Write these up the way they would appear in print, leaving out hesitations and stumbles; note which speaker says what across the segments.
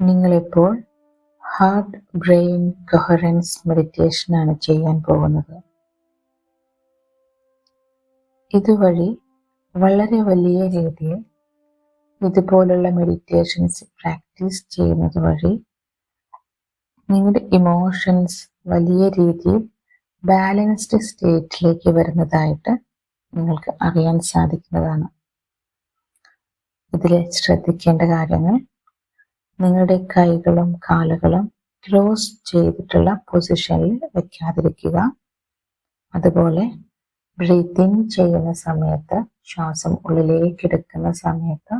Speaker 1: നിങ്ങളിപ്പോൾ heart brain coherence മെഡിറ്റേഷനാണ് ചെയ്യാൻ പോകുന്നത്. ഇതുവഴി വളരെ വലിയ രീതിയിൽ ഇതുപോലുള്ള മെഡിറ്റേഷൻസ് പ്രാക്ടീസ് ചെയ്യുന്നത് വഴി നിങ്ങളുടെ ഇമോഷൻസ് വലിയ രീതിയിൽ ബാലൻസ്ഡ് സ്റ്റേറ്റിലേക്ക് വരുന്നതായിട്ട് നിങ്ങൾക്ക് അറിയാൻ സാധിക്കുന്നതാണ്. ഇതിൽ ശ്രദ്ധിക്കേണ്ട കാര്യങ്ങൾ: നിങ്ങളുടെ കൈകളും കാലുകളും ക്രോസ് ചെയ്തിട്ടുള്ള പൊസിഷനിൽ വയ്ക്കാതിരിക്കുക. അതുപോലെ ബ്രീത്തിങ് ചെയ്യുന്ന സമയത്ത്, ശ്വാസം ഉള്ളിലേക്ക് എടുക്കുന്ന സമയത്ത്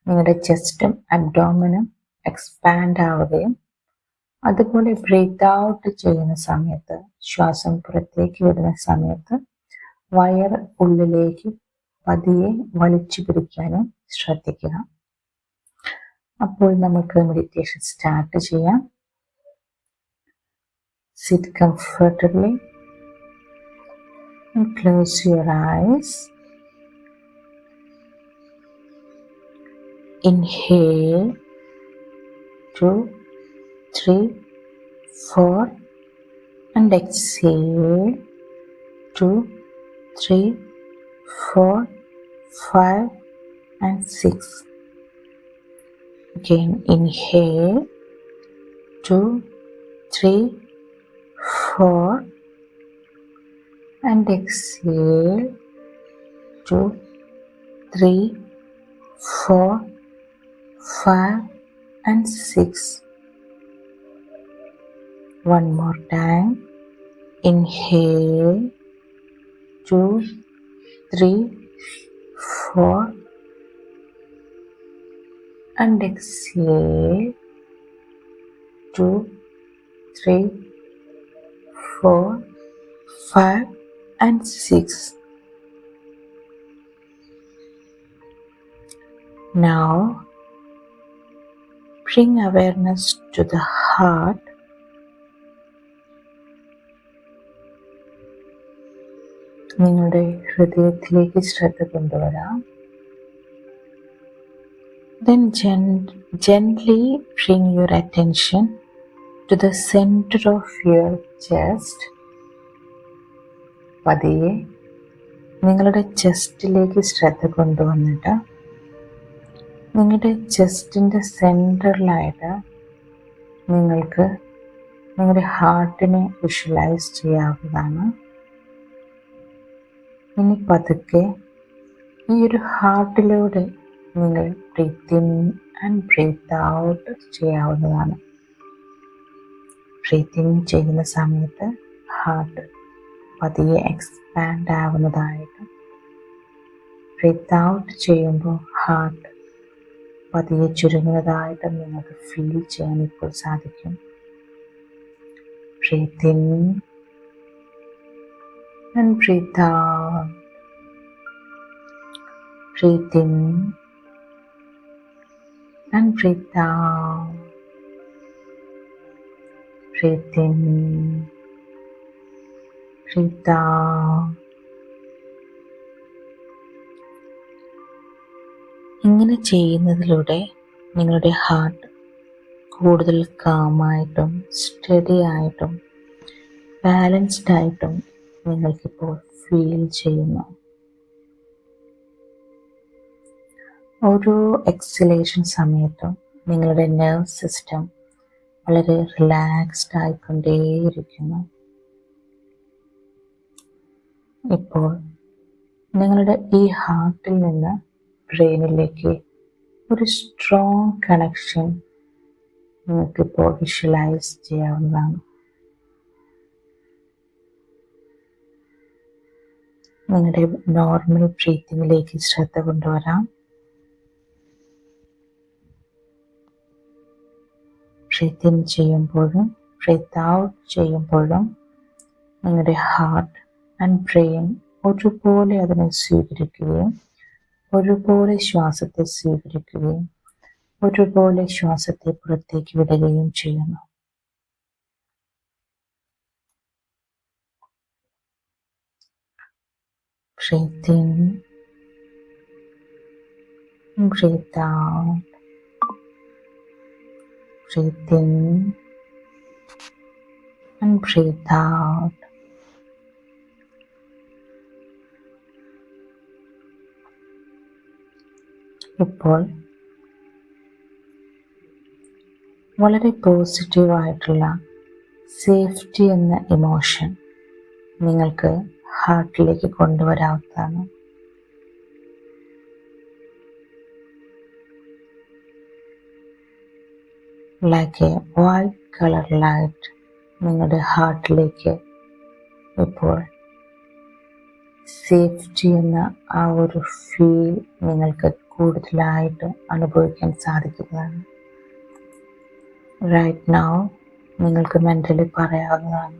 Speaker 1: നിങ്ങളുടെ ചെസ്റ്റും അബ്ഡോമനും എക്സ്പാൻഡ് ആവുകയും, അതുപോലെ ബ്രീത്ത് ഔട്ട് ചെയ്യുന്ന സമയത്ത്, ശ്വാസം പുറത്തേക്ക് വിടുന്ന സമയത്ത് വയർ ഉള്ളിലേക്ക് പതിയെ വലിച്ചു പിടിക്കാനും ശ്രദ്ധിക്കുക. അപ്പോൾ നമുക്ക് മെഡിറ്റേഷൻ സ്റ്റാർട്ട് ചെയ്യാം. Sit comfortably and close your eyes. Inhale 2, 3, 4 and exhale 2, 3, 4, 5 and 6. Again inhale 2, 3, 4 and exhale 2, 3, 4, 5 and 6. One more time. Inhale 2, 3, 4 and exhale 2, 3, 4, 5 and 6. Now bring awareness to the heart. നിങ്ങളുടെ ഹൃദയത്തിലേക്ക് ശ്രദ്ധ കൊണ്ടുവരാം. Then gently bring your attention to the center of your chest. പതിയെ നിങ്ങളുടെ ചെസ്റ്റിലേക്ക് ശ്രദ്ധ കൊണ്ടുവന്നിട്ട് നിങ്ങളുടെ ചെസ്റ്റിൻ്റെ സെൻറ്ററിലായിട്ട് നിങ്ങൾക്ക് നിങ്ങളുടെ ഹാർട്ടിനെ വിഷ്വലൈസ് ചെയ്യാവുന്നതാണ്. ഇനി പതുക്കെ ഈ ഒരു ഹാർട്ടിലൂടെ നിങ്ങൾ breathe in and breathe out ചെയ്യാവുന്നതാണ്. ബ്രീത്ത് ഇൻ ചെയ്യുന്ന സമയത്ത് ഹാർട്ട് പതിയെ എക്സ്പാൻഡ് ആവുന്നതായിട്ട്, ബ്രീത്ത് ഔട്ട് ചെയ്യുമ്പോൾ ഹാർട്ട് പതിയെ ചുരുങ്ങുന്നതായിട്ട് നിങ്ങൾക്ക് ഫീൽ ചെയ്യാൻ ഇപ്പോൾ സാധിക്കും. Breathe in and breathe out. Breathe in and breathe out. Breathe in, breathe out. ഇങ്ങനെ ചെയ്യുന്നതിലൂടെ നിങ്ങളുടെ ഹാർട്ട് കൂടുതൽ കാമായിട്ടും സ്റ്റഡി ആയിട്ടും ബാലൻസ്ഡ് ആയിട്ടും നിങ്ങൾക്കിപ്പോൾ ഫീൽ ചെയ്യുന്നു. ഓരോ എക്സലേഷൻ സമയത്തും നിങ്ങളുടെ നെർവ് സിസ്റ്റം വളരെ റിലാക്സ്ഡ് ആയിക്കൊണ്ടേയിരിക്കുന്നു. ഇപ്പോൾ നിങ്ങളുടെ ഈ ഹാർട്ടിൽ നിന്ന് ബ്രെയിനിലേക്ക് ഒരു സ്ട്രോങ് കണക്ഷൻ നിങ്ങൾക്കിപ്പോൾ വിഷ്വലൈസ് ചെയ്യാവുന്നതാണ്. നിങ്ങളുടെ നോർമൽ ബ്രീത്തിങ്ങിലേക്ക് ശ്രദ്ധ കൊണ്ടുവരാം. ബ്രീത്ത് ഇൻ ചെയ്യുമ്പോഴും ബ്രീത്ത് ഔട്ട് ചെയ്യുമ്പോഴും നിങ്ങളുടെ ഹാർട്ട് ആൻഡ് ബ്രെയിൻ ഒരുപോലെ അതിനെ സ്വീകരിക്കുകയും ഒരുപോലെ ശ്വാസത്തെ സ്വീകരിക്കുകയും ഒരുപോലെ ശ്വാസത്തെ പുറത്തേക്ക് വിടുകയും ചെയ്യുന്നു. Breathe in, breathe out. breathe in and breathe out. ഇപ്പോൾ വളരെ പോസിറ്റീവായിട്ടുള്ള സേഫ്റ്റി എന്ന ഇമോഷൻ നിങ്ങൾക്ക് ഹാർട്ടിലേക്ക് കൊണ്ടുവരാവുന്നതാണ്. Like a white colour light നിങ്ങളുടെ ഹാർട്ടിലേക്ക് ഇപ്പോൾ സേഫ്റ്റി എന്ന ആ ഒരു ഫീൽ നിങ്ങൾക്ക് കൂടുതലായിട്ട് അനുഭവിക്കാൻ സാധിക്കുന്നതാണ്. റൈറ്റ് നൗ നിങ്ങൾക്ക് മെൻ്റലി പറയാവുന്നതാണ്,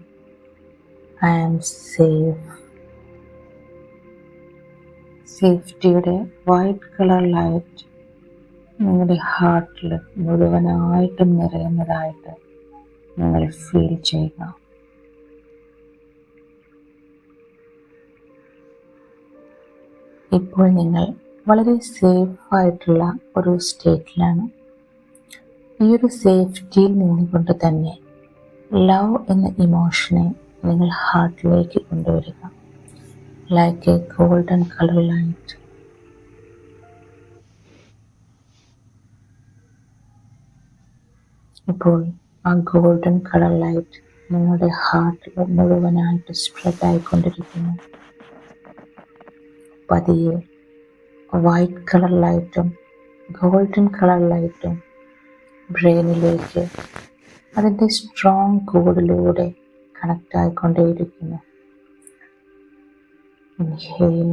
Speaker 1: ഐ ആം സേഫ്. സേഫ്റ്റിയുടെ വൈറ്റ് കളർ ലൈറ്റ് നിങ്ങളുടെ ഹാർട്ടിൽ മുഴുവനായിട്ടും നിറയുന്നതായിട്ട് നിങ്ങൾ ഫീൽ ചെയ്യുക. ഇപ്പോൾ നിങ്ങൾ വളരെ സേഫായിട്ടുള്ള ഒരു സ്റ്റേറ്റിലാണ്. ഈ ഒരു സേഫ്റ്റിയിൽ നിന്നുകൊണ്ട് തന്നെ ലവ് എന്ന ഇമോഷനെ നിങ്ങൾ ഹാർട്ടിലേക്ക് കൊണ്ടുവരിക. Like A golden colour light. ഇപ്പോൾ ആ ഗോൾഡൻ കളർ ലൈറ്റ് നിങ്ങളുടെ ഹാർട്ടിൽ മുഴുവനായിട്ട് സ്പ്രെഡ് ആയിക്കൊണ്ടിരിക്കുന്നു. പതിയെ വൈറ്റ് കളർ ലൈറ്റും ഗോൾഡൻ കളർ ലൈറ്റും ബ്രെയിനിലേക്ക് അതിൻ്റെ സ്ട്രോങ് കോഡിലൂടെ കണക്റ്റ് ആയിക്കൊണ്ടേയിരിക്കുന്നു. Inhale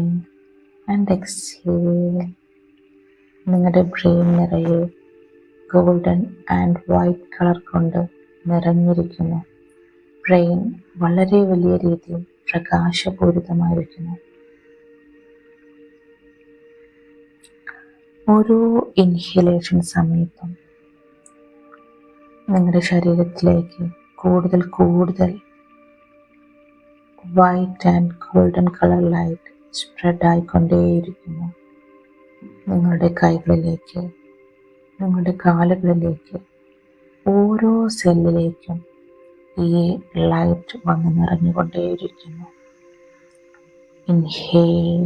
Speaker 1: and exhale. നിങ്ങളുടെ ബ്രെയിൻ നിറയെ ഗോൾഡൻ ആൻഡ് വൈറ്റ് കളർ കൊണ്ട് നിറഞ്ഞിരിക്കുന്നു. ബ്രെയിൻ വളരെ വലിയ രീതിയിൽ പ്രകാശപൂരിതമായിരിക്കുന്നു. ഓരോ ഇൻഹലേഷൻ സമയത്തും നിങ്ങളുടെ ശരീരത്തിലേക്ക് കൂടുതൽ കൂടുതൽ white and golden colour light spread ആയിക്കൊണ്ടേയിരിക്കുന്നു. നിങ്ങളുടെ കൈകളിലേക്ക്, നിങ്ങളുടെ കാലുകളിലേക്ക്, ഓരോ സെല്ലിലേക്കും ഈ ലൈറ്റ് വന്ന് നിറഞ്ഞുകൊണ്ടേയിരിക്കുന്നു. Inhale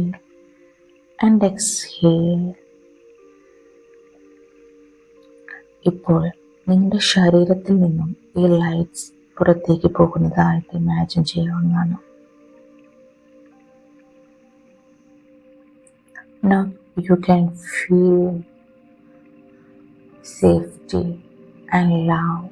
Speaker 1: and exhale. ഇപ്പോൾ നിങ്ങളുടെ ശരീരത്തിൽ നിന്നും ഈ ലൈറ്റ്സ് പുറത്തേക്ക് പോകുന്നതായിട്ട് ഇമാജിൻ ചെയ്യാവുന്നതാണ്. Now you can feel safety and love.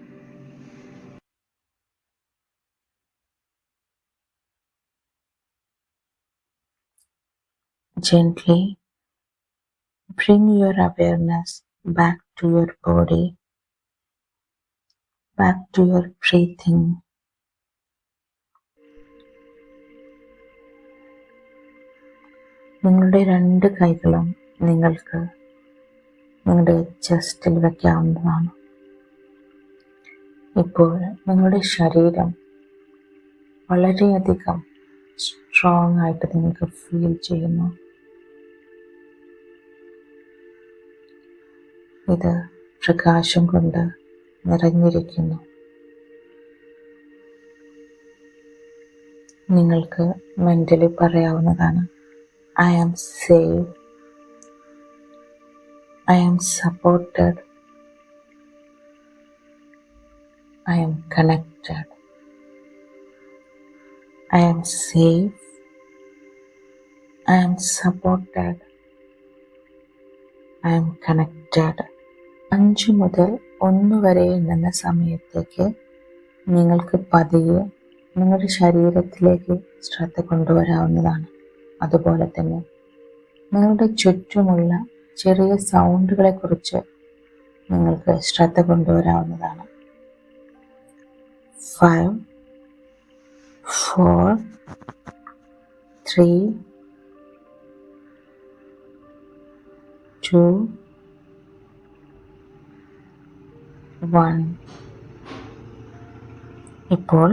Speaker 1: Gently bring your awareness back to your body, back to your breathing. നിങ്ങളുടെ രണ്ട് കൈകളും നിങ്ങൾക്ക് നിങ്ങളുടെ ചെസ്റ്റിൽ വയ്ക്കാവുന്നതാണ്. ഇപ്പോൾ നിങ്ങളുടെ ശരീരം വളരെയധികം സ്ട്രോങ് ആയിട്ട് നിങ്ങൾക്ക് ഫീൽ ചെയ്യുന്നു. ഇത് പ്രകാശം കൊണ്ട് നിറഞ്ഞിരിക്കുന്നു. നിങ്ങൾക്ക് മെൻ്റലി പറയാവുന്നതാണ്, I am safe, I am supported, I am connected. I am safe, I am supported, I am connected. 5 മുതൽ 1 വരെ എണ്ണുന്ന സമയത്തേക്ക് നിങ്ങൾക്ക് പതിയെ നിങ്ങളുടെ ശരീരത്തിലേക്ക് ശ്രദ്ധ കൊണ്ടുവരാവുന്നതാണ്. അതുപോലെ തന്നെ നിങ്ങളുടെ ചുറ്റുമുള്ള ചെറിയ സൗണ്ടുകളെക്കുറിച്ച് നിങ്ങൾക്ക് ശ്രദ്ധ കൊണ്ടുവരാവുന്നതാണ്. 5, 4, 3, 2, 1. ഇപ്പോൾ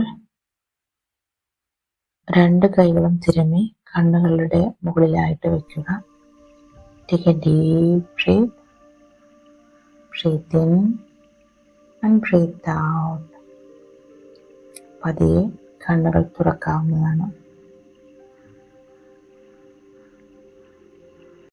Speaker 1: 2 കൈകളും തിരുമ്മി കണ്ണുകളുടെ മുകളിലായിട്ട് വയ്ക്കുക. Take a deep breath. Breathe in and breathe out. പതിയെ കണ്ണുകൾ തുറക്കാവുന്നതാണ്.